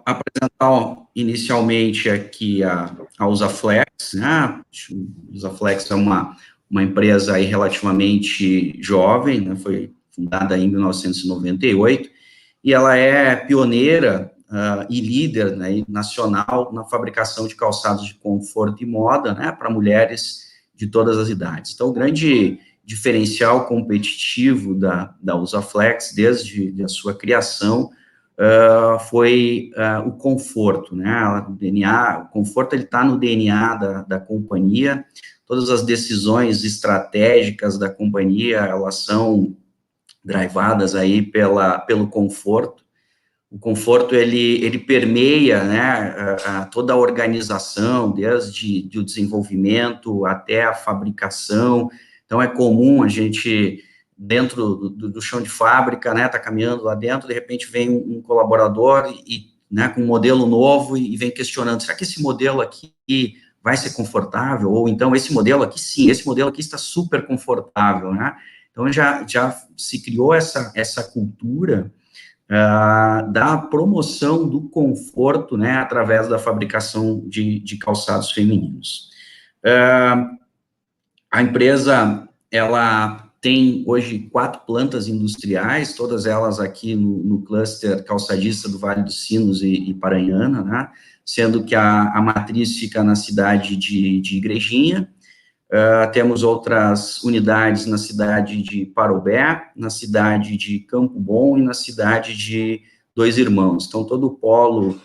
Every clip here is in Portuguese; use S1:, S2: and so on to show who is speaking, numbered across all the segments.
S1: Apresentar inicialmente aqui a Usaflex, né? A Usaflex é uma empresa aí relativamente jovem, né? Foi fundada em 1998, e ela é pioneira e líder, né, nacional na fabricação de calçados de conforto e moda, né, para mulheres de todas as idades. Então, o grande diferencial competitivo da Usaflex, desde a sua criação, foi o conforto, né? O conforto ele está no DNA da companhia. Todas as decisões estratégicas da companhia, elas são drivadas aí pelo conforto. O conforto, ele permeia, né, toda a organização, desde o desenvolvimento até a fabricação. Então, é comum a gente, dentro do chão de fábrica, né, tá caminhando lá dentro, de repente vem um colaborador né, com um modelo novo e vem questionando, será que esse modelo aqui vai ser confortável? Ou então, esse modelo aqui, sim, esse modelo aqui está super confortável, né? Então, já se criou essa cultura da promoção do conforto, né, através da fabricação de calçados femininos. A empresa, ela tem hoje 4 plantas industriais, todas elas aqui no cluster calçadista do Vale dos Sinos e Paranhana, né, sendo que a matriz fica na cidade de Igrejinha. Temos outras unidades na cidade de Parobé, na cidade de Campo Bom e na cidade de Dois Irmãos. Então, todo o polo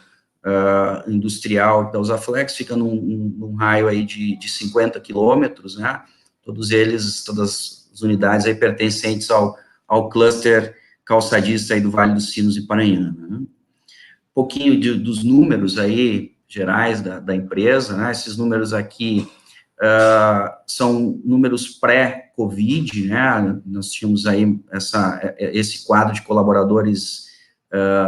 S1: industrial da Usaflex fica num raio aí de 50 quilômetros, né? Todas as unidades aí pertencentes ao cluster calçadista aí do Vale dos Sinos e Paranhana, né? Um pouquinho dos números aí gerais da empresa, né? Esses números aqui são números pré-Covid, né? Nós tínhamos aí esse quadro de colaboradores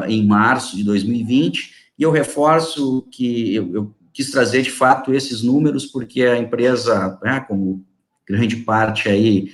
S1: em março de 2020, e eu reforço que eu quis trazer, de fato, esses números, porque a empresa, né, como grande parte aí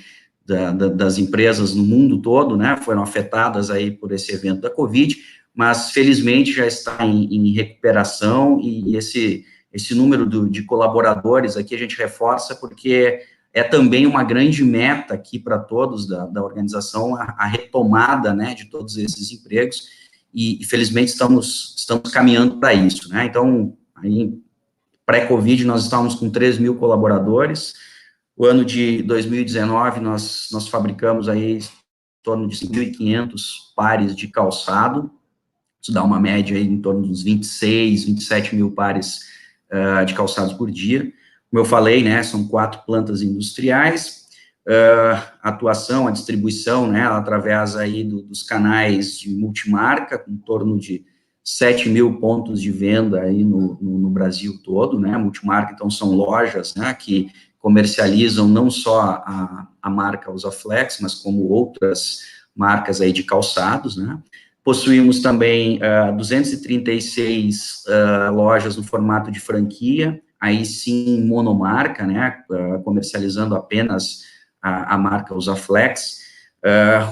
S1: das empresas no mundo todo, né, foram afetadas aí por esse evento da Covid, mas, felizmente, já está em recuperação, e esse número de colaboradores aqui a gente reforça, porque é também uma grande meta aqui para todos da organização, a retomada, né, de todos esses empregos, e felizmente estamos caminhando para isso, né? Então, aí, pré-Covid, nós estávamos com 3.000 colaboradores. O ano de 2019, nós fabricamos aí em torno de 5.500 pares de calçado. Isso dá uma média aí em torno dos 26, 27 mil pares de calçados por dia. Como eu falei, né, são 4 plantas industriais, a atuação, a distribuição, né, através aí dos canais de multimarca, em torno de 7.000 pontos de venda aí no Brasil todo, né, multimarca, então, são lojas, né, que comercializam não só a marca Usaflex, mas como outras marcas aí de calçados, né. Possuímos também 236 lojas no formato de franquia, aí sim monomarca, né, comercializando apenas a marca Usaflex.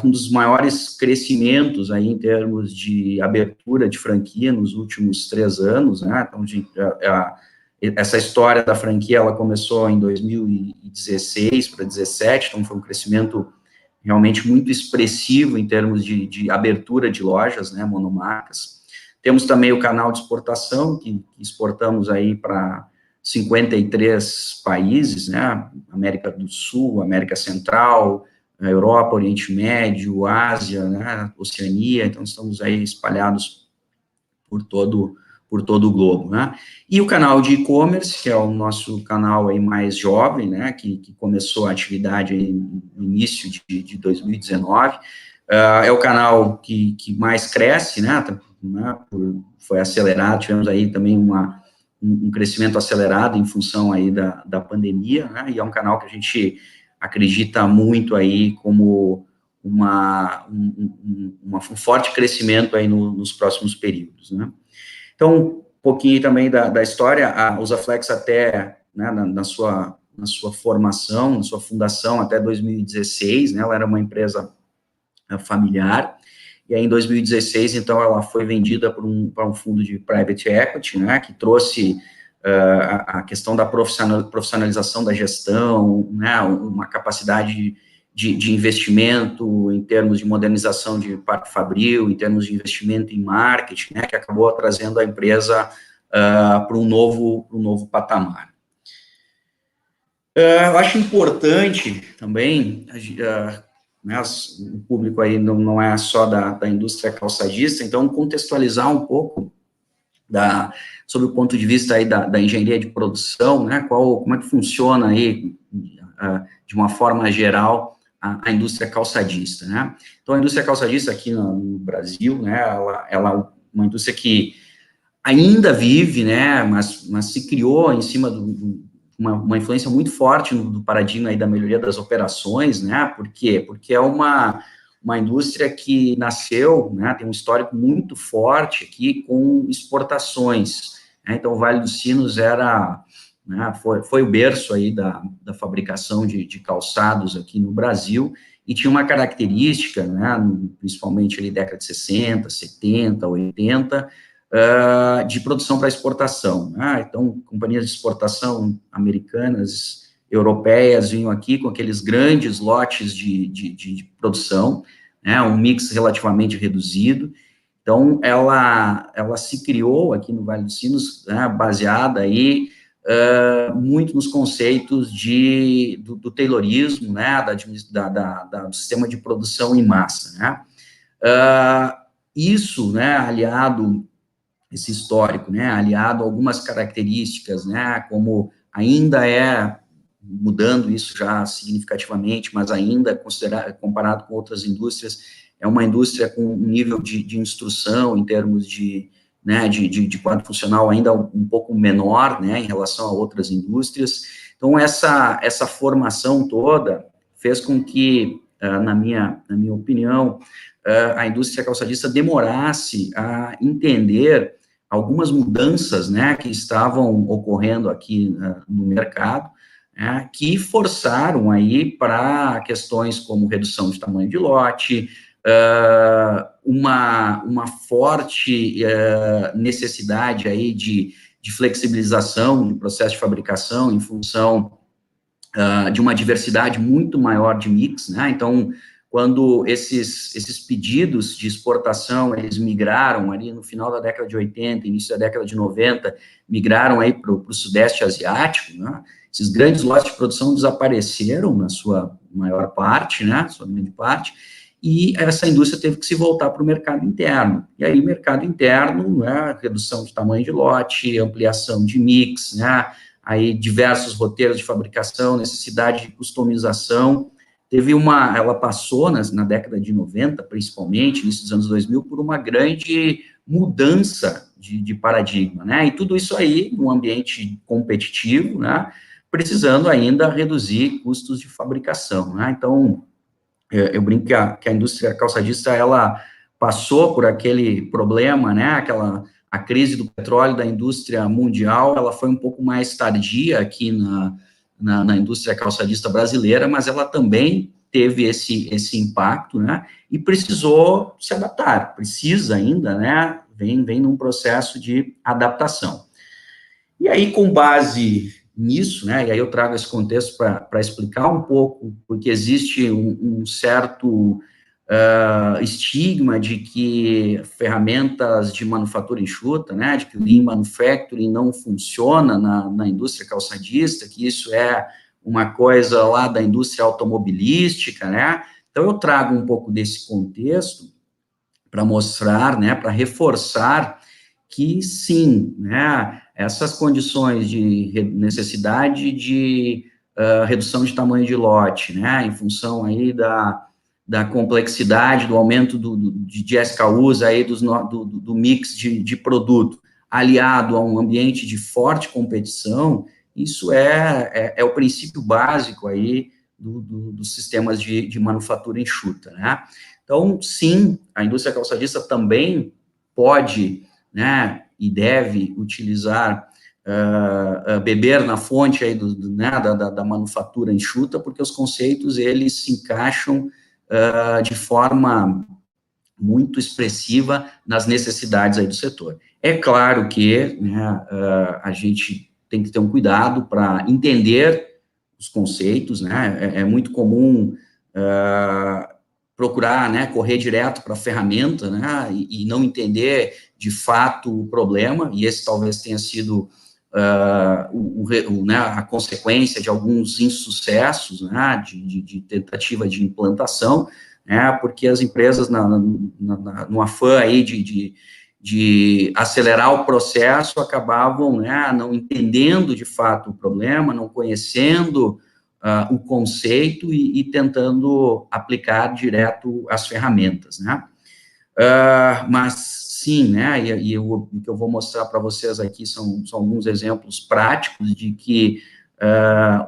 S1: Um dos maiores crescimentos aí em termos de abertura de franquia nos últimos 3 anos, né, então, essa história da franquia, ela começou em 2016 para 2017, então foi um crescimento realmente muito expressivo em termos de abertura de lojas, né, monomarcas. Temos também o canal de exportação, que exportamos aí para 53 países, né, América do Sul, América Central, Europa, Oriente Médio, Ásia, né, Oceania, então estamos aí espalhados por todo o globo, né? E o canal de e-commerce, que é o nosso canal aí mais jovem, né, que começou a atividade aí no início de 2019, é o canal que mais cresce, né, foi acelerado, tivemos aí também um crescimento acelerado em função aí da pandemia, né, e é um canal que a gente acredita muito aí como um forte crescimento aí nos próximos períodos, né. Então, um pouquinho também da história, a Usaflex até, né, na sua formação, na sua fundação até 2016, né, ela era uma empresa familiar, e aí em 2016, então, ela foi vendida para um fundo de private equity, né, que trouxe a questão da profissionalização da gestão, né, uma capacidade de investimento em termos de modernização de parque fabril, em termos de investimento em marketing, né, que acabou trazendo a empresa para um novo patamar. Eu acho importante também, né, o público aí não é só da indústria calçadista, então contextualizar um pouco sobre o ponto de vista aí da engenharia de produção, né, como é que funciona aí, de uma forma geral, a indústria calçadista, né. Então, a indústria calçadista aqui no Brasil, né, ela é uma indústria que ainda vive, né, mas se criou em cima uma influência muito forte do paradigma aí da melhoria das operações, né, por quê? Porque é uma indústria que nasceu, né, tem um histórico muito forte aqui com exportações, né, então o Vale dos Sinos né, foi o berço aí da fabricação de calçados aqui no Brasil, e tinha uma característica, né, principalmente ali década de 60, 70, 80, de produção para exportação, né? Então, companhias de exportação americanas, europeias, vinham aqui com aqueles grandes lotes de produção, né? Um mix relativamente reduzido. Então, ela se criou aqui no Vale dos Sinos, né, baseada aí muito nos conceitos do Taylorismo, né, do sistema de produção em massa, né? Isso, né, aliado esse histórico, né, aliado a algumas características, né, como ainda mudando isso já significativamente, mas ainda comparado com outras indústrias, é uma indústria com um nível de instrução em termos né, de quadro funcional ainda um pouco menor, né, em relação a outras indústrias. Então, essa formação toda fez com que, na minha opinião, a indústria calçadista demorasse a entender algumas mudanças, né, que estavam ocorrendo aqui no mercado, né, que forçaram aí para questões como redução de tamanho de lote, uma forte necessidade aí de flexibilização do processo de fabricação em função de uma diversidade muito maior de mix, né, então, quando esses pedidos de exportação, eles migraram ali no final da década de 80, início da década de 90, migraram aí para o Sudeste Asiático, né, esses grandes lotes de produção desapareceram na sua maior parte, né, sua grande parte, e essa indústria teve que se voltar para o mercado interno. E aí, mercado interno, né, redução de tamanho de lote, ampliação de mix, né, aí diversos roteiros de fabricação, necessidade de customização. Ela passou na década de 90, principalmente, início dos anos 2000, por uma grande mudança de paradigma, né, e tudo isso aí, num ambiente competitivo, né, precisando ainda reduzir custos de fabricação, né, então, eu brinco que a indústria calçadista, ela passou por aquele problema, né, a crise do petróleo da indústria mundial, ela foi um pouco mais tardia aqui na indústria calçadista brasileira, mas ela também teve esse impacto, né, e precisou se adaptar, precisa ainda, né, vem num processo de adaptação. E aí, com base nisso, né, e aí eu trago esse contexto para explicar um pouco, porque existe um certo estigma de que ferramentas de manufatura enxuta, né, de que o Lean Manufacturing não funciona na indústria calçadista, que isso é uma coisa lá da indústria automobilística, né, então eu trago um pouco desse contexto para mostrar, né, para reforçar que sim, né, essas condições de necessidade de redução de tamanho de lote, né, em função aí da complexidade, do aumento de SKUs aí do mix de produto, aliado a um ambiente de forte competição, isso é o princípio básico aí dos sistemas de manufatura enxuta, né. Então, sim, a indústria calçadista também pode, né, e deve utilizar, beber na fonte aí né, da manufatura enxuta, porque os conceitos, eles se encaixam de forma muito expressiva nas necessidades aí do setor. É claro que, né, a gente tem que ter um cuidado para entender os conceitos, né, é muito comum procurar, né, correr direto para a ferramenta, né, e não entender de fato o problema, e esse talvez tenha sido né, a consequência de alguns insucessos, né, de tentativa de implantação, né, porque as empresas, no afã aí de acelerar o processo, acabavam, né, não entendendo de fato o problema, não conhecendo o conceito e tentando aplicar direto as ferramentas, né. Mas sim, né, o que eu vou mostrar para vocês aqui são alguns exemplos práticos de que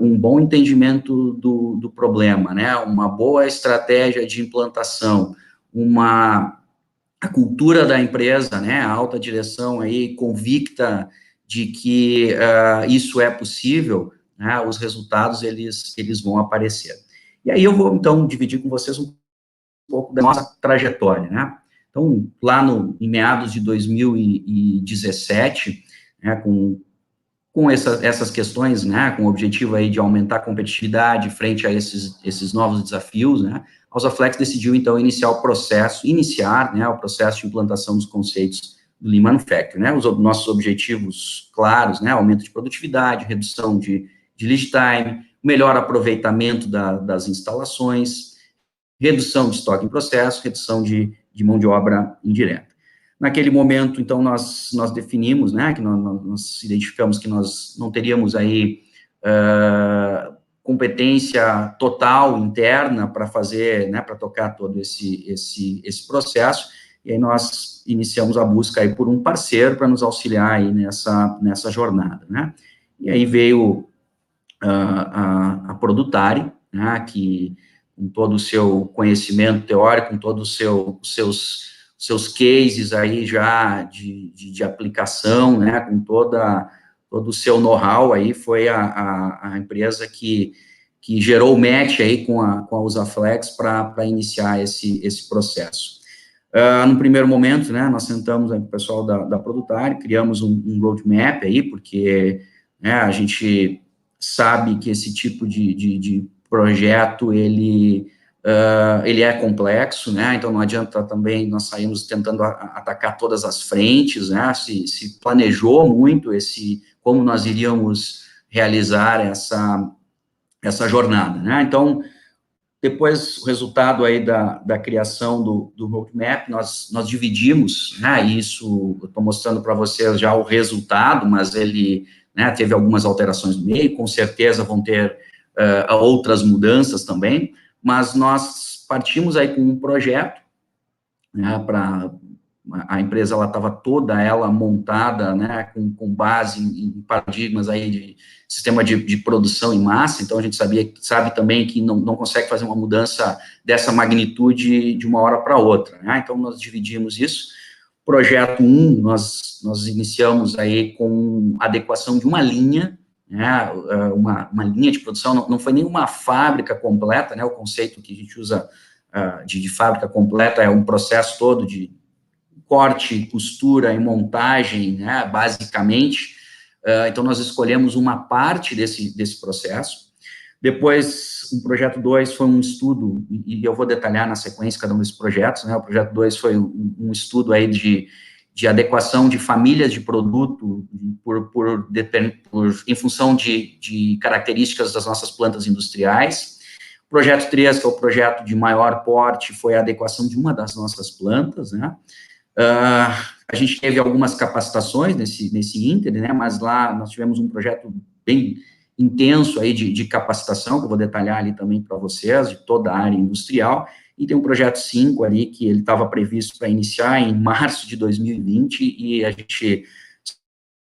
S1: um bom entendimento do problema, né, uma boa estratégia de implantação, a cultura da empresa, né, a alta direção aí convicta de que isso é possível, né, os resultados, eles vão aparecer. E aí eu vou, então, dividir com vocês um pouco da nossa trajetória, né. Então, lá em meados de 2017, né, com essas questões, né, com o objetivo aí de aumentar a competitividade frente a esses novos desafios, né, a Usaflex decidiu, então, iniciar, né, o processo de implantação dos conceitos do Lean Manufacturing, né, os nossos objetivos claros, né, aumento de produtividade, redução de lead time, melhor aproveitamento das instalações, redução de estoque em processo, redução de mão de obra indireta. Naquele momento, então, nós definimos, né, que nós identificamos que nós não teríamos aí competência total interna para fazer, né, para tocar todo esse processo, e aí nós iniciamos a busca aí por um parceiro para nos auxiliar aí nessa jornada, né. E aí veio a Produtari, né, que com todo o seu conhecimento teórico, com todos os seus cases aí já de aplicação, né, com todo o seu know-how aí, foi a empresa que gerou o match aí com a Usaflex para iniciar esse processo. No primeiro momento, né, nós sentamos aí com o pessoal da Produtari, criamos um roadmap aí, porque, né, a gente sabe que esse tipo de projeto, ele é complexo, né, então não adianta também nós saímos tentando atacar todas as frentes, né, se planejou muito como nós iríamos realizar essa jornada, né, então, depois, o resultado aí da criação do roadmap, nós dividimos, né, isso, eu estou mostrando para vocês já o resultado, mas ele, né, teve algumas alterações no meio, com certeza vão ter outras mudanças também, mas nós partimos aí com um projeto, né, a empresa, ela estava toda ela montada, né, com base em paradigmas aí de sistema de produção em massa, então a gente sabe também que não consegue fazer uma mudança dessa magnitude de uma hora para outra, né, então nós dividimos isso. Projeto 1, nós iniciamos aí com adequação de uma linha, né, uma linha de produção, não foi nenhuma fábrica completa, né, o conceito que a gente usa de fábrica completa é um processo todo de corte, costura e montagem, né, basicamente. Então, nós escolhemos uma parte desse processo. Depois, o projeto 2 foi um estudo, e eu vou detalhar na sequência cada um desses projetos, né, o projeto 2 foi um estudo aí de adequação de famílias de produto em função de características das nossas plantas industriais. O projeto 3, que é o projeto de maior porte, foi a adequação de uma das nossas plantas, né. A gente teve algumas capacitações nesse ínter, né, mas lá nós tivemos um projeto bem intenso aí de capacitação, que eu vou detalhar ali também para vocês, de toda a área industrial, e tem um projeto 5 ali, que ele estava previsto para iniciar em março de 2020, e a gente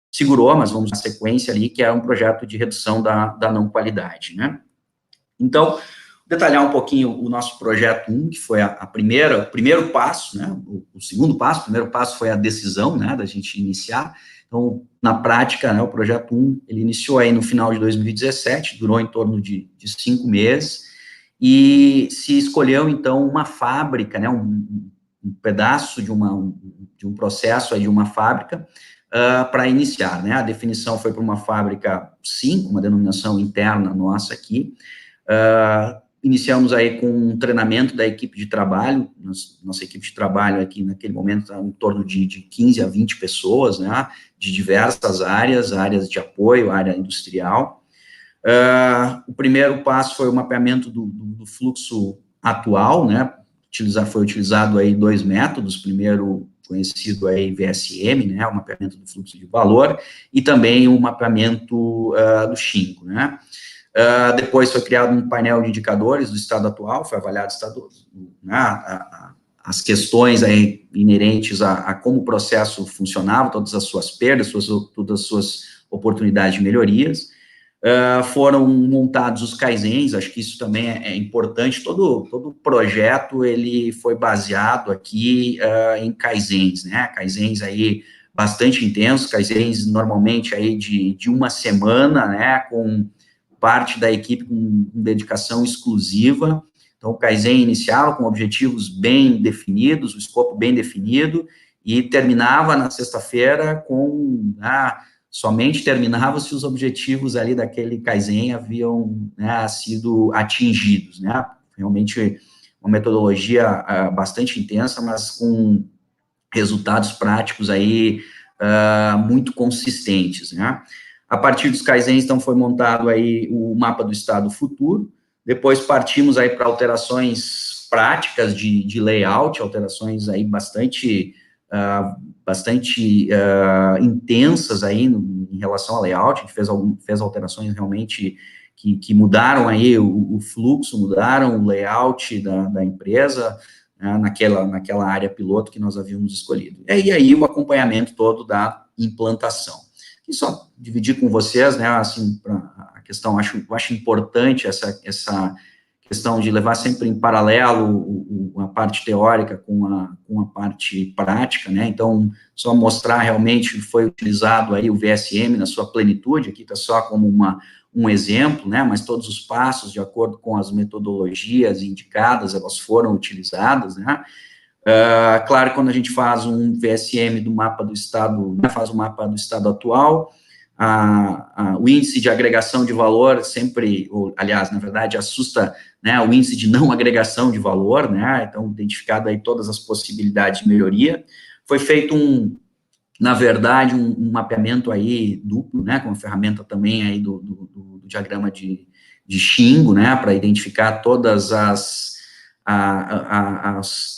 S1: segurou, mas vamos na sequência ali, que é um projeto de redução da não qualidade, né. Então, detalhar um pouquinho o nosso projeto 1, que foi o primeiro passo, né, o segundo passo, o primeiro passo foi a decisão, né, da gente iniciar. Então, na prática, né, o projeto 1, ele iniciou aí no final de 2017, durou em torno de 5 meses, e se escolheu, então, uma fábrica, né, pedaço de um processo aí de uma fábrica para iniciar, né? A definição foi para uma fábrica 5, uma denominação interna nossa aqui. Iniciamos aí com um treinamento da equipe de trabalho, nossa equipe de trabalho aqui naquele momento está em torno de 15 a 20 pessoas, né, de diversas áreas de apoio, área industrial. O primeiro passo foi o mapeamento do fluxo atual, né, foi utilizado aí 2 métodos, primeiro conhecido aí VSM, né, o mapeamento do fluxo de valor, e também o mapeamento do Shingo, né. Depois foi criado um painel de indicadores do estado atual, foi avaliado as questões aí inerentes a como o processo funcionava, todas as suas perdas, todas as suas oportunidades de melhorias. Foram montados os kaizens, acho que isso também é importante, todo projeto, ele foi baseado aqui em kaizens, né, kaizens aí bastante intensos, kaizens normalmente aí de uma semana, né, com parte da equipe com dedicação exclusiva. Então, o Kaizen iniciava com objetivos bem definidos, o escopo bem definido, e terminava na sexta-feira com, somente terminava se os objetivos ali daquele Kaizen haviam, né, sido atingidos, né? Realmente uma metodologia bastante intensa, mas com resultados práticos aí muito consistentes, né? A partir dos Kaizens, então, foi montado aí o mapa do estado futuro, depois partimos aí para alterações práticas de layout, alterações aí bastante intensas aí em relação ao layout, a gente fez alterações realmente que mudaram aí o fluxo, mudaram o layout da empresa, né, naquela área piloto que nós havíamos escolhido. E aí o acompanhamento todo da implantação. E só dividir com vocês, né, assim, a questão, eu acho importante essa questão de levar sempre em paralelo a parte teórica com a parte prática, né, então, só mostrar realmente que foi utilizado aí o VSM na sua plenitude, aqui está só como um exemplo, né, mas todos os passos, de acordo com as metodologias indicadas, elas foram utilizadas, né. Claro, quando a gente faz um VSM do mapa do estado, faz o mapa do estado atual, o índice de agregação de valor sempre, aliás, na verdade, assusta, né, o índice de não agregação de valor, né, então, identificado aí todas as possibilidades de melhoria. Foi feito na verdade, um mapeamento aí duplo, né, com a ferramenta também aí do diagrama de Shingo, né, para identificar todas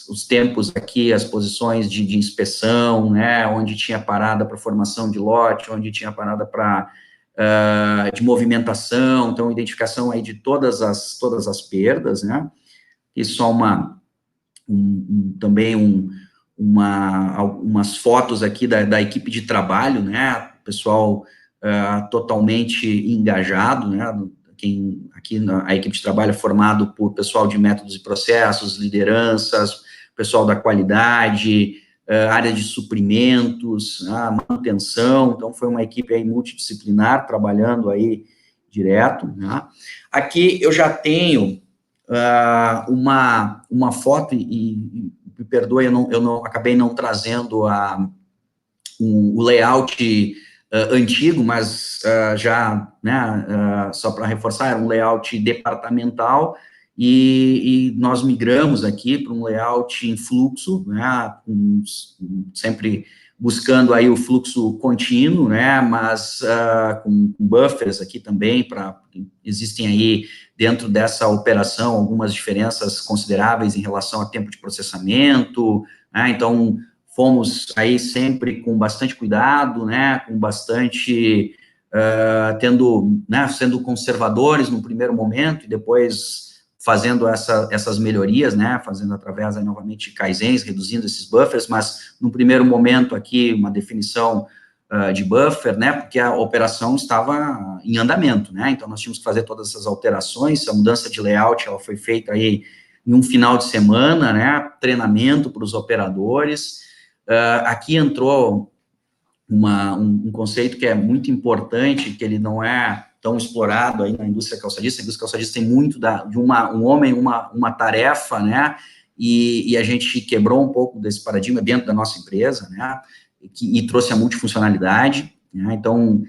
S1: os tempos aqui, as posições de inspeção, né, onde tinha parada para formação de lote, onde tinha parada para de movimentação, então, identificação aí de todas as perdas, né, e só umas fotos aqui da equipe de trabalho, né, pessoal totalmente engajado, né, aqui a equipe de trabalho é formado por pessoal de métodos e processos, lideranças, pessoal da qualidade, área de suprimentos, manutenção, então foi uma equipe aí multidisciplinar, trabalhando aí direto, né. Aqui eu já tenho uma foto, e me perdoe, eu não acabei não trazendo o layout antigo, mas já, né, só para reforçar, era um layout departamental, e nós migramos aqui para um layout em fluxo, né, sempre buscando aí o fluxo contínuo, né, mas com buffers aqui também, existem aí, dentro dessa operação, algumas diferenças consideráveis em relação a tempo de processamento, né, então, fomos aí sempre com bastante cuidado, né, com bastante, sendo conservadores no primeiro momento, e depois fazendo essas melhorias, né, fazendo através, aí, novamente, de kaizens, reduzindo esses buffers, mas, no primeiro momento aqui, uma definição de buffer, né, porque a operação estava em andamento, né, então nós tínhamos que fazer todas essas alterações, a mudança de layout, ela foi feita aí em um final de semana, né, treinamento para os operadores. Aqui entrou um conceito que é muito importante, que ele não é tão explorado aí na indústria calçadista. A indústria calçadista tem muito de um homem, uma tarefa, né, e a gente quebrou um pouco desse paradigma dentro da nossa empresa, né, e trouxe a multifuncionalidade, né, então,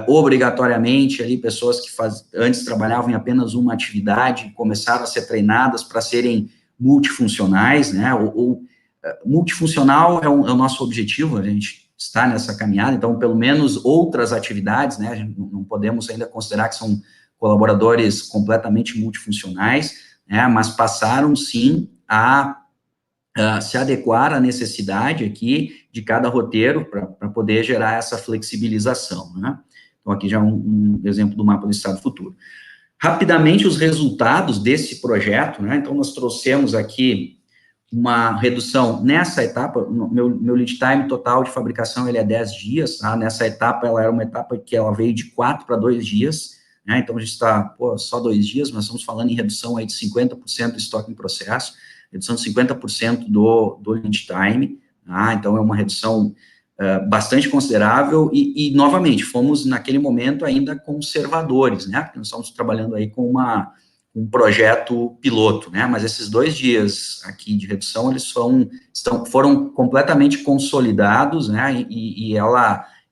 S1: obrigatoriamente, ali, pessoas que antes trabalhavam em apenas uma atividade, começaram a ser treinadas para serem multifuncionais, né, multifuncional é o nosso objetivo, a gente está nessa caminhada, então, pelo menos outras atividades, né, a gente não podemos ainda considerar que são colaboradores completamente multifuncionais, né, mas passaram, sim, a se adequar à necessidade aqui de cada roteiro para poder gerar essa flexibilização, né? Então, aqui já um exemplo do mapa do estado futuro. Rapidamente, os resultados desse projeto, né? Então, nós trouxemos aqui uma redução nessa etapa, meu lead time total de fabricação, ele é 10 dias, tá? Nessa etapa, ela era uma etapa que ela veio de 4 para 2 dias, né? Então, a gente está, só 2 dias, mas estamos falando em redução aí de 50% do estoque em processo, redução de 50% do lead time, tá? Então, é uma redução bastante considerável e, novamente, fomos, naquele momento, ainda conservadores, né? Porque nós estamos trabalhando aí com um projeto piloto, né, mas esses 2 dias aqui de redução, eles foram completamente consolidados, né, e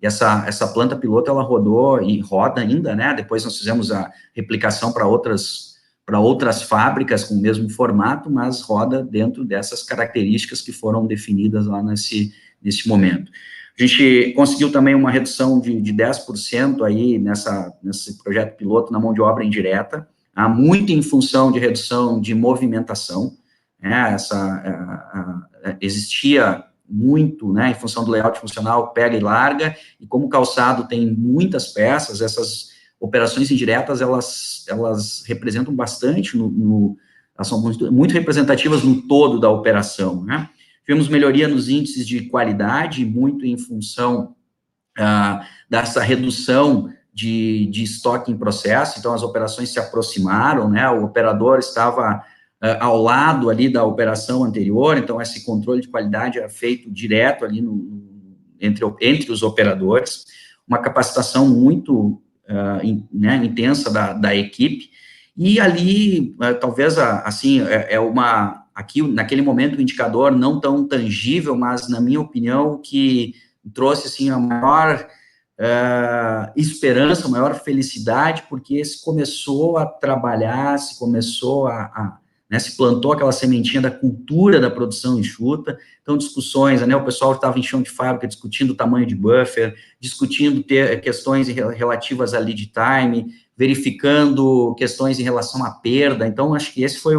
S1: essa planta piloto, ela rodou e roda ainda, né, depois nós fizemos a replicação para outras fábricas com o mesmo formato, mas roda dentro dessas características que foram definidas lá nesse momento. A gente conseguiu também uma redução de 10% aí nesse projeto piloto na mão de obra indireta, muito em função de redução de movimentação, né, existia muito, né, em função do layout funcional, pega e larga, e como o calçado tem muitas peças, essas operações indiretas, elas representam bastante, elas são muito representativas no todo da operação, né. Tivemos melhoria nos índices de qualidade, muito em função dessa redução de estoque em processo, então as operações se aproximaram, né, o operador estava ao lado ali da operação anterior, então esse controle de qualidade era feito direto ali entre os operadores, uma capacitação muito intensa da equipe, e ali, talvez, assim, aqui, naquele momento, o indicador não tão tangível, mas, na minha opinião, que trouxe, assim, a maior esperança, maior felicidade, porque se começou a trabalhar, se começou né, se plantou aquela sementinha da cultura da produção enxuta, então discussões, né, o pessoal estava em chão de fábrica discutindo o tamanho de buffer, discutindo questões relativas a lead time, verificando questões em relação à perda, então acho que esse foi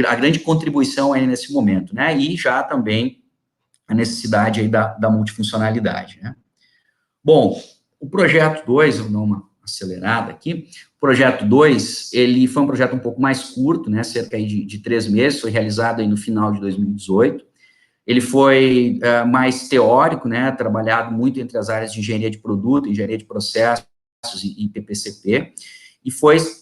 S1: a grande contribuição aí nesse momento, né, e já também a necessidade aí da multifuncionalidade, né. Bom, o projeto 2, eu vou dar uma acelerada aqui, o projeto 2, ele foi um projeto um pouco mais curto, né, cerca aí de 3 meses, foi realizado aí no final de 2018, ele foi mais teórico, né, trabalhado muito entre as áreas de engenharia de produto, engenharia de processos e PPCP, e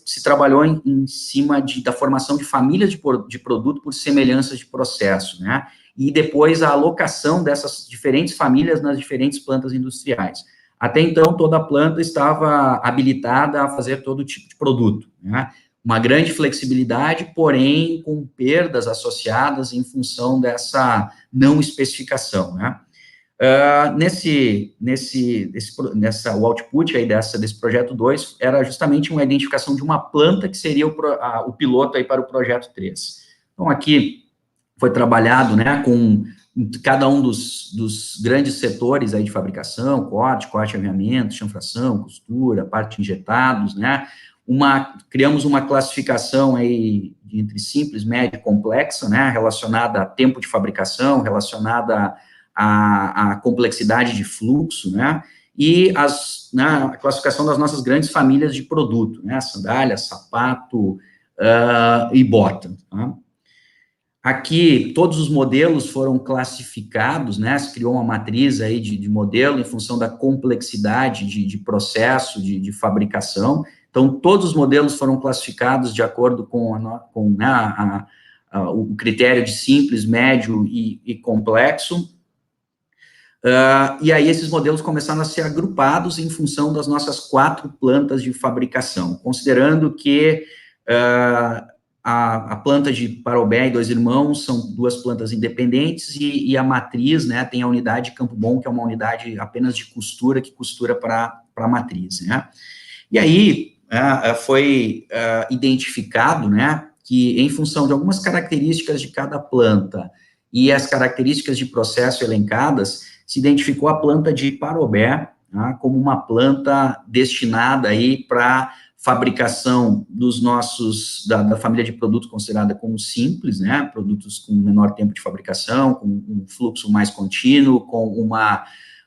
S1: se trabalhou em cima da formação de famílias de produto por semelhanças de processo, né, e depois a alocação dessas diferentes famílias nas diferentes plantas industriais. Até então, toda a planta estava habilitada a fazer todo tipo de produto, né? Uma grande flexibilidade, porém, com perdas associadas em função dessa não especificação, né? O output aí desse projeto 2 era justamente uma identificação de uma planta que seria o piloto aí para o projeto 3. Então, aqui foi trabalhado, né, com cada um dos grandes setores aí de fabricação, corte, aviamento, chanfração, costura, parte de injetados, né, criamos uma classificação aí entre simples, média e complexa, né, relacionada a tempo de fabricação, relacionada à complexidade de fluxo, né, e a classificação das nossas grandes famílias de produto, né, sandália, sapato e bota, tá? Aqui, todos os modelos foram classificados, né, se criou uma matriz aí de modelo em função da complexidade de processo de fabricação, então, todos os modelos foram classificados de acordo com o critério de simples, médio e complexo, e aí esses modelos começaram a ser agrupados em função das nossas 4 plantas de fabricação, considerando que a planta de Parobé e Dois Irmãos são duas plantas independentes, e a matriz, né, tem a unidade de Campo Bom, que é uma unidade apenas de costura, que costura para a matriz, né. E aí, foi identificado, né, que em função de algumas características de cada planta e as características de processo elencadas, se identificou a planta de Parobé, tá, como uma planta destinada aí para fabricação dos nossos, da família de produtos considerada como simples, né, produtos com menor tempo de fabricação, com um fluxo mais contínuo, com uma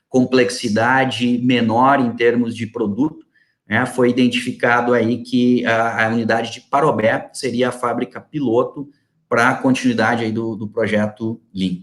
S1: complexidade menor em termos de produto, né. Foi identificado aí que a unidade de Parobé seria a fábrica piloto para a continuidade aí do projeto Lean.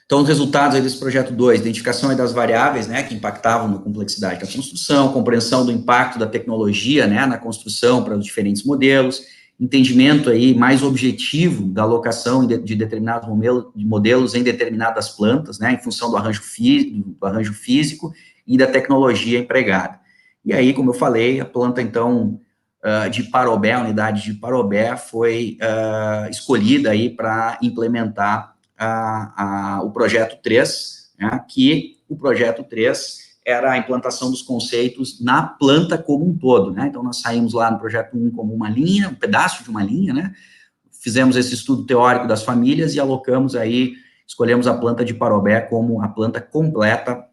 S1: Então, os resultados aí desse projeto 2, identificação aí das variáveis, né, que impactavam na complexidade da construção, compreensão do impacto da tecnologia, né, na construção para os diferentes modelos, entendimento aí mais objetivo da alocação de determinados modelos em determinadas plantas, né, em função do arranjo físico e da tecnologia empregada. E aí, como eu falei, a planta, então, de Parobé, a unidade de Parobé, foi escolhida aí para implementar o projeto 3, né, que o projeto 3 era a implantação dos conceitos na planta como um todo, né. Então, nós saímos lá no projeto 1 como uma linha, um pedaço de uma linha, né, fizemos esse estudo teórico das famílias e alocamos aí, escolhemos a planta de Parobé como a planta completa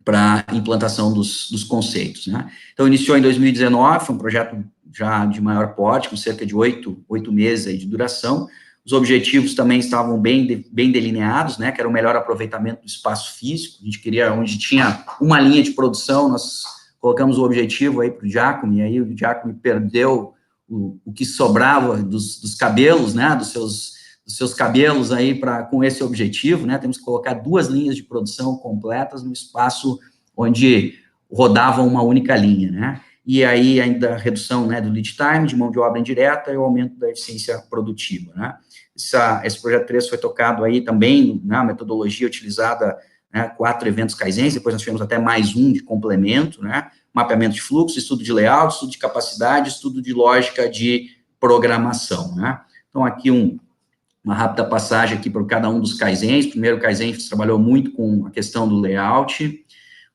S1: para a implantação dos conceitos, né. Então, iniciou em 2019, foi um projeto já de maior porte, com cerca de 8 meses aí de duração. Os objetivos também estavam bem delineados, né, que era o melhor aproveitamento do espaço físico. A gente queria, onde tinha uma linha de produção, nós colocamos o objetivo aí para o Giacomo, e aí o Giacomo perdeu o que sobrava dos cabelos, né, dos seus cabelos aí com esse objetivo, né. Temos que colocar 2 linhas de produção completas no espaço onde rodava uma única linha, né. E aí ainda a redução, né, do lead time, de mão de obra indireta, e o aumento da eficiência produtiva, né. Esse projeto 3 foi tocado aí também na metodologia utilizada, né, 4 eventos Kaizens, depois nós tivemos até mais um de complemento, né, mapeamento de fluxo, estudo de layout, estudo de capacidade, estudo de lógica de programação, né. Então, aqui uma rápida passagem aqui por cada um dos Kaizens. Primeiro, o Kaizen trabalhou muito com a questão do layout.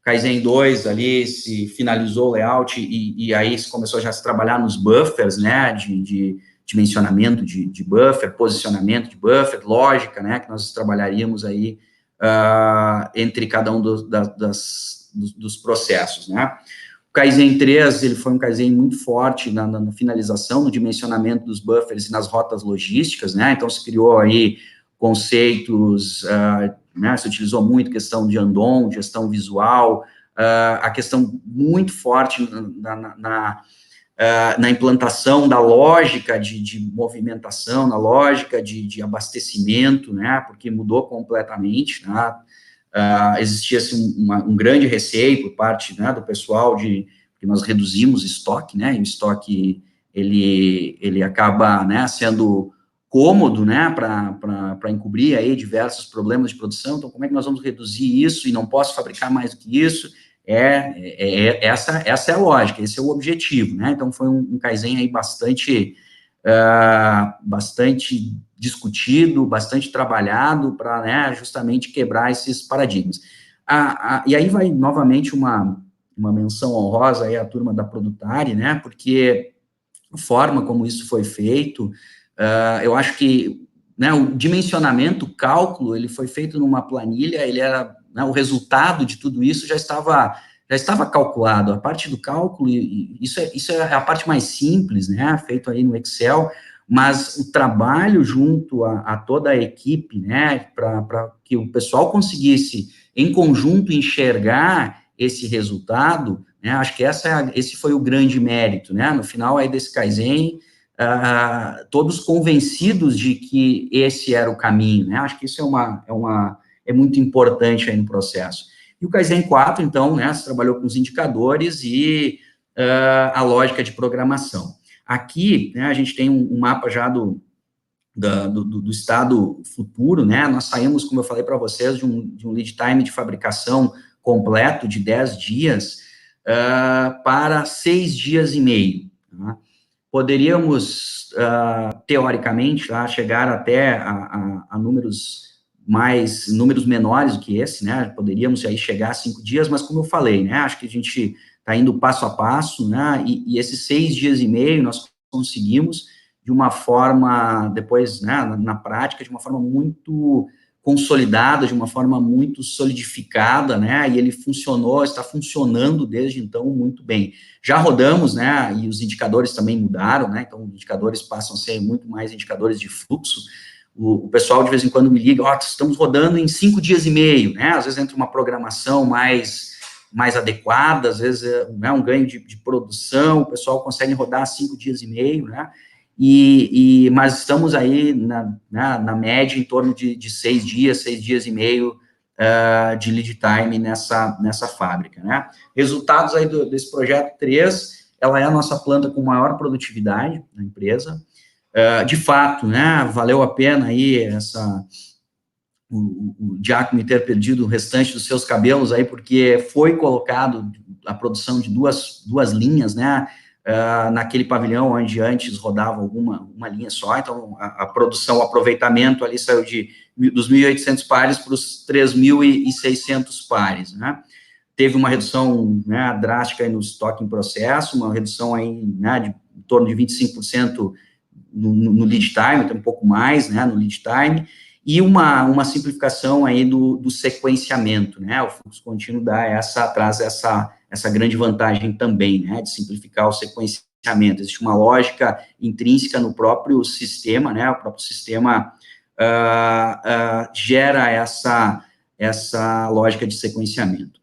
S1: Kaizen 2, ali, se finalizou o layout, e aí se começou já a se trabalhar nos buffers, né, de dimensionamento de buffer, posicionamento de buffer, lógica, né, que nós trabalharíamos aí entre cada um dos processos, né. O Kaizen 3, ele foi um Kaizen muito forte na finalização, no dimensionamento dos buffers e nas rotas logísticas, né, então se criou aí conceitos, né, se utilizou muito questão de Andon, gestão visual, a questão muito forte na implantação da lógica de movimentação, na lógica de abastecimento, né, porque mudou completamente, né. Existia assim, um grande receio por parte, né, do pessoal que nós reduzimos estoque, né, e o estoque, ele acaba, né, sendo cômodo, né, para encobrir aí diversos problemas de produção. Então, como é que nós vamos reduzir isso e não posso fabricar mais do que isso? Essa é a lógica, esse é o objetivo, né. Então, foi um Kaizen aí bastante discutido, bastante trabalhado para, né, justamente quebrar esses paradigmas. E aí vai novamente uma menção honrosa aí à turma da Produtari, né, porque a forma como isso foi feito, eu acho que, né, o dimensionamento, o cálculo, ele foi feito numa planilha, ele era, né, o resultado de tudo isso já estava calculado. A parte do cálculo, isso é a parte mais simples, né, feito aí no Excel, mas o trabalho junto a toda a equipe, né, para que o pessoal conseguisse, em conjunto, enxergar esse resultado, né, acho que esse foi o grande mérito, né, no final aí desse Kaizen, todos convencidos de que esse era o caminho, né, acho que isso é muito importante aí no processo. E o Kaizen 4, então, né, se trabalhou com os indicadores e a lógica de programação. Aqui, né, a gente tem um mapa já do estado futuro, né, nós saímos, como eu falei para vocês, de um lead time de fabricação completo de 10 dias para 6 dias e meio, tá? poderíamos, teoricamente, chegar até a números menores do que esse, né, poderíamos aí chegar a 5 dias, mas como eu falei, né, acho que a gente está indo passo a passo, né, e esses 6 dias e meio nós conseguimos de uma forma, depois, né, na prática, de uma forma muito consolidada, de uma forma muito solidificada, né, e ele está funcionando desde então muito bem. Já rodamos, né, e os indicadores também mudaram, né, então os indicadores passam a ser muito mais indicadores de fluxo. O pessoal de vez em quando me liga, estamos rodando em 5 dias e meio, né, às vezes entra uma programação mais adequada, às vezes é um ganho de produção, o pessoal consegue rodar 5 dias e meio, né, mas estamos aí na média em torno de 6 dias e meio de lead time nessa fábrica, né. Resultados aí desse projeto 3, ela é a nossa planta com maior produtividade na empresa, de fato, né, valeu a pena aí o Giacomo ter perdido o restante dos seus cabelos aí, porque foi colocado a produção de duas linhas, né, naquele pavilhão onde antes rodava uma linha só, então a produção, o aproveitamento ali saiu dos 1.800 pares para os 3.600 pares, né. Teve uma redução, né, drástica aí no estoque em processo, uma redução aí, né, de em torno de 25% no lead time, até um pouco mais, né, no lead time, e uma simplificação aí do sequenciamento, né, o fluxo contínuo traz essa grande vantagem também, né, de simplificar o sequenciamento. Existe uma lógica intrínseca no próprio sistema, né, o próprio sistema gera essa lógica de sequenciamento.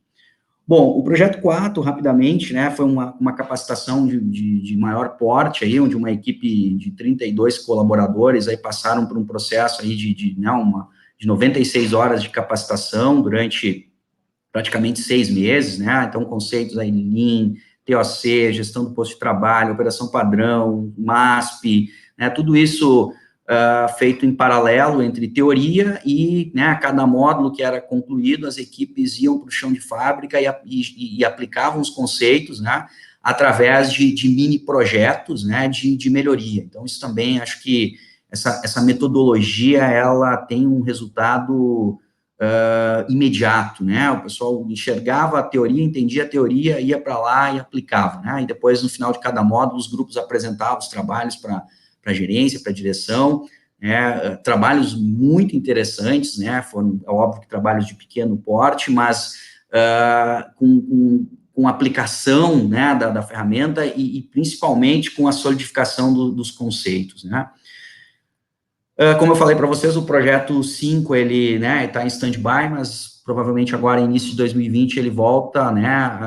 S1: Bom, o projeto 4, rapidamente, né, foi uma capacitação de maior porte, aí, onde uma equipe de 32 colaboradores aí passaram por um processo aí de 96 horas de capacitação durante praticamente 6 meses, né, então conceitos aí de Lean, TOC, gestão do posto de trabalho, operação padrão, MASP, né, tudo isso feito em paralelo entre teoria e, né, cada módulo que era concluído, as equipes iam para o chão de fábrica e aplicavam os conceitos, né, através de mini projetos, né, de melhoria. Então, isso também, acho que essa metodologia, ela tem um resultado imediato, né, o pessoal enxergava a teoria, entendia a teoria, ia para lá e aplicava, né, e depois, no final de cada módulo, os grupos apresentavam os trabalhos para a gerência, para a direção, né, trabalhos muito interessantes, né, foram, é óbvio que trabalhos de pequeno porte, mas com aplicação, né, da ferramenta e principalmente com a solidificação dos conceitos, né. Como eu falei para vocês, o projeto 5, ele, né, está em stand-by, mas provavelmente agora, início de 2020, ele volta, né,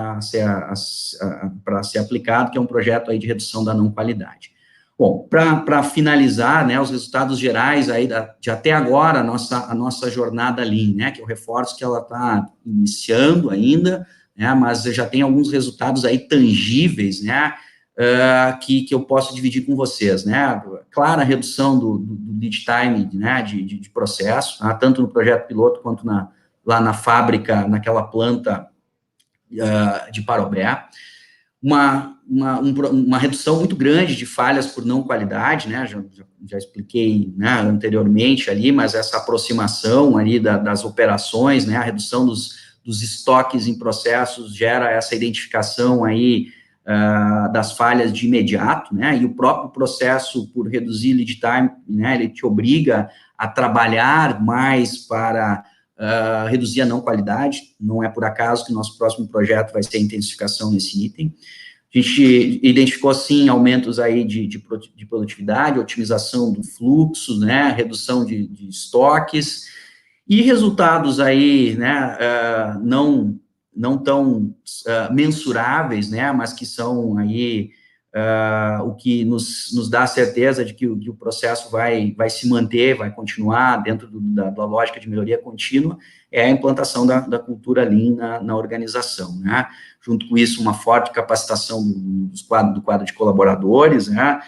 S1: para ser aplicado, que é um projeto aí de redução da não qualidade. Bom, para finalizar, né, os resultados gerais aí de até agora, a nossa jornada Lean, né, que eu reforço que ela está iniciando ainda, né, mas já tem alguns resultados aí tangíveis, né, que eu posso dividir com vocês, né, clara redução do lead time, né, de processo, tá? Tanto no projeto piloto quanto lá na fábrica, naquela planta de Parobé, uma redução muito grande de falhas por não qualidade, né, já expliquei, né, anteriormente ali, mas essa aproximação ali das operações, né, a redução dos estoques em processos gera essa identificação aí das falhas de imediato, né, e o próprio processo, por reduzir lead time, né, ele te obriga a trabalhar mais para reduzir a não qualidade. Não é por acaso que o nosso próximo projeto vai ser a intensificação nesse item. A gente identificou, sim, aumentos aí de produtividade, otimização do fluxo, né, redução de estoques, e resultados aí, né, não tão mensuráveis, né, mas que são aí o que nos dá a certeza de que o processo vai se manter, vai continuar dentro da lógica de melhoria contínua, é a implantação da cultura Lean na organização, né? Junto com isso, uma forte capacitação do quadro de colaboradores, né?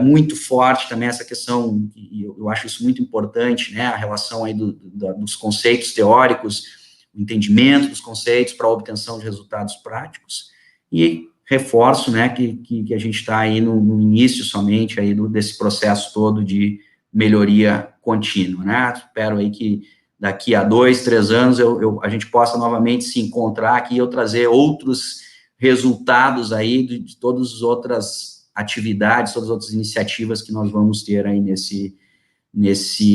S1: Muito forte também essa questão, e eu acho isso muito importante, né? A relação aí dos conceitos teóricos, o entendimento dos conceitos para a obtenção de resultados práticos, e reforço, né, que a gente está aí no início somente aí desse processo todo de melhoria contínua, né? Espero aí que daqui a 2, 3 anos a gente possa novamente se encontrar aqui e eu trazer outros resultados aí de todas as outras atividades, todas as outras iniciativas que nós vamos ter aí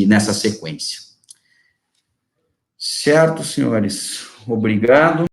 S1: nessa sequência. Certo, senhores? Obrigado.